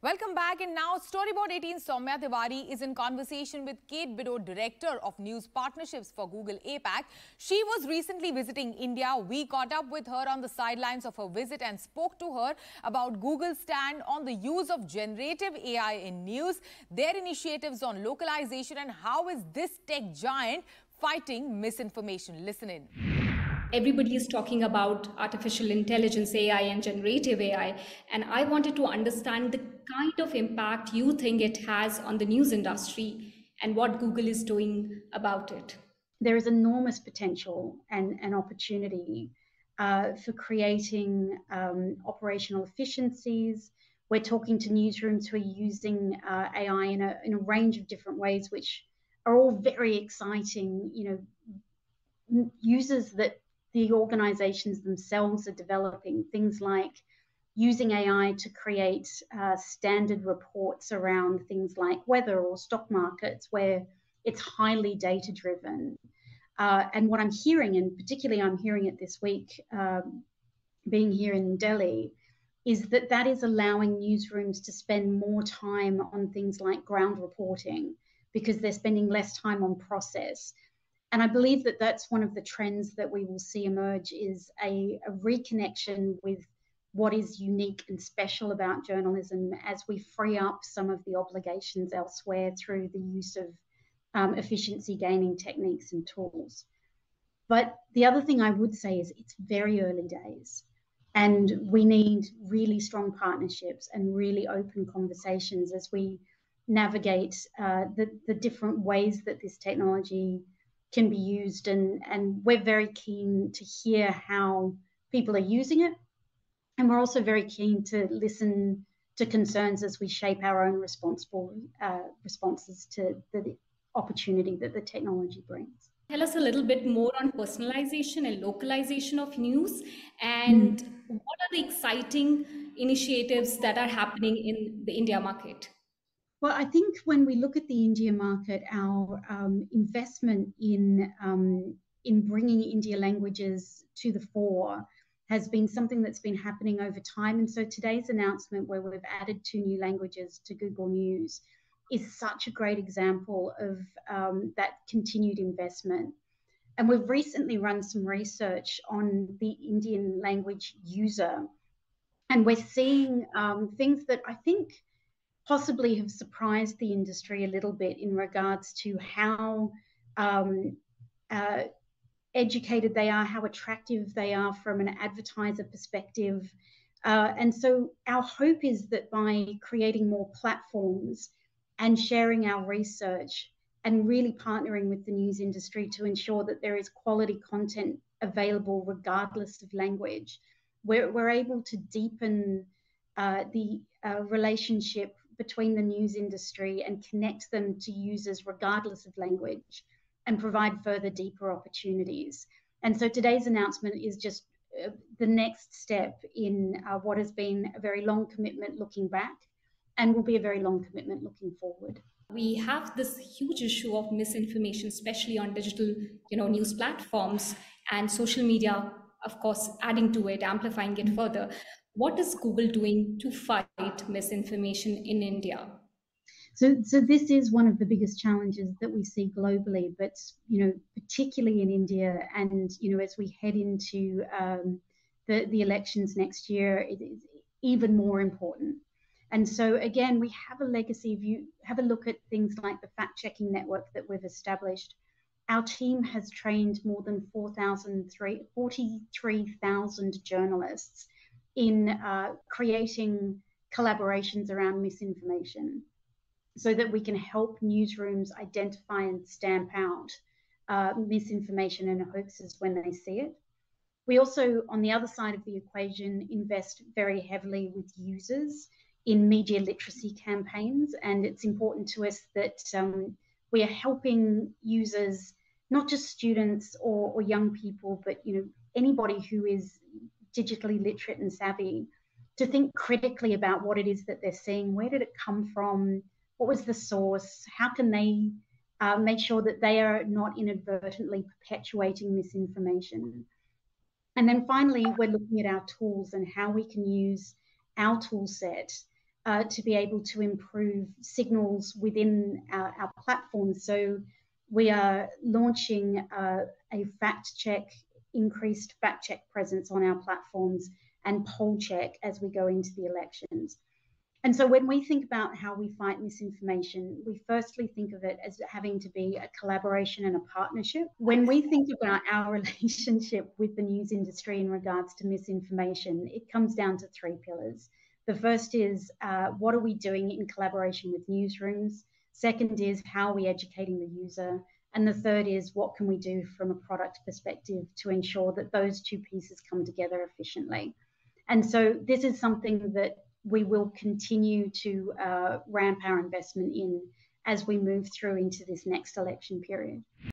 Welcome back, and now Storyboard 18 Soumya Tiwari is in conversation with Kate Beddoe, Director of News Partnerships for Google APAC. She was recently visiting India. We caught up with her on the sidelines of her visit and spoke to her about Google's stand on the use of generative AI in news, their initiatives on localization, and how is this tech giant fighting misinformation. Listen in. Everybody is talking about artificial intelligence, AI, and generative AI. And I wanted to understand the kind of impact you think it has on the news industry and what Google is doing about it. There is enormous potential and opportunity for creating operational efficiencies. We're talking to newsrooms who are using AI in a range of different ways, which are all very exciting, users that the organizations themselves are developing, things like using AI to create standard reports around things like weather or stock markets, where it's highly data-driven. And what I'm hearing, and particularly I'm hearing it this week, being here in Delhi, is that is allowing newsrooms to spend more time on things like ground reporting because they're spending less time on process. And I believe that that's one of the trends that we will see emerge, is a reconnection with what is unique and special about journalism as we free up some of the obligations elsewhere through the use of efficiency gaining techniques and tools. But the other thing I would say is it's very early days, and we need really strong partnerships and really open conversations as we navigate the different ways that this technology can be used, and we're very keen to hear how people are using it, and we're also very keen to listen to concerns as we shape our own responsible responses to the opportunity that the technology brings. Tell us a little bit more on personalization and localization of news, and what are the exciting initiatives that are happening in the India market? Well, I think when we look at the India market, our investment in bringing India languages to the fore has been something that's been happening over time. And so today's announcement, where we've added 2 new languages to Google News, is such a great example of that continued investment. And we've recently run some research on the Indian language user, and we're seeing things that I think possibly have surprised the industry a little bit in regards to how educated they are, how attractive they are from an advertiser perspective. And so our hope is that by creating more platforms and sharing our research and really partnering with the news industry to ensure that there is quality content available regardless of language, we're able to deepen the relationship between the news industry and connect them to users regardless of language and provide further deeper opportunities. And so today's announcement is just the next step in what has been a very long commitment looking back and will be a very long commitment looking forward. We have this huge issue of misinformation, especially on digital news platforms, and social media, of course, adding to it, amplifying it further. What is Google doing to fight misinformation in India? So this is one of the biggest challenges that we see globally, but particularly in India, and as we head into the elections next year, it is even more important. And so again, we have a legacy. If you have a look at things like the fact-checking network that we've established, our team has trained more than 43,000 journalists in creating collaborations around misinformation so that we can help newsrooms identify and stamp out misinformation and hoaxes when they see it. We also, on the other side of the equation, invest very heavily with users in media literacy campaigns, and it's important to us that we are helping users, not just students or young people, but anybody who is digitally literate and savvy, to think critically about what it is that they're seeing. Where did it come from? What was the source? How can they make sure that they are not inadvertently perpetuating misinformation? And then finally, we're looking at our tools and how we can use our tool set to be able to improve signals within our platforms. So we are launching a increased fact check presence on our platforms and poll check as we go into the elections. And so when we think about how we fight misinformation, we firstly think of it as having to be a collaboration and a partnership. When we think about our relationship with the news industry in regards to misinformation, it comes down to three pillars. The first is what are we doing in collaboration with newsrooms? Second is how are we educating the user? And the third is what can we do from a product perspective to ensure that those two pieces come together efficiently? And so this is something that we will continue to ramp our investment in as we move through into this next election period.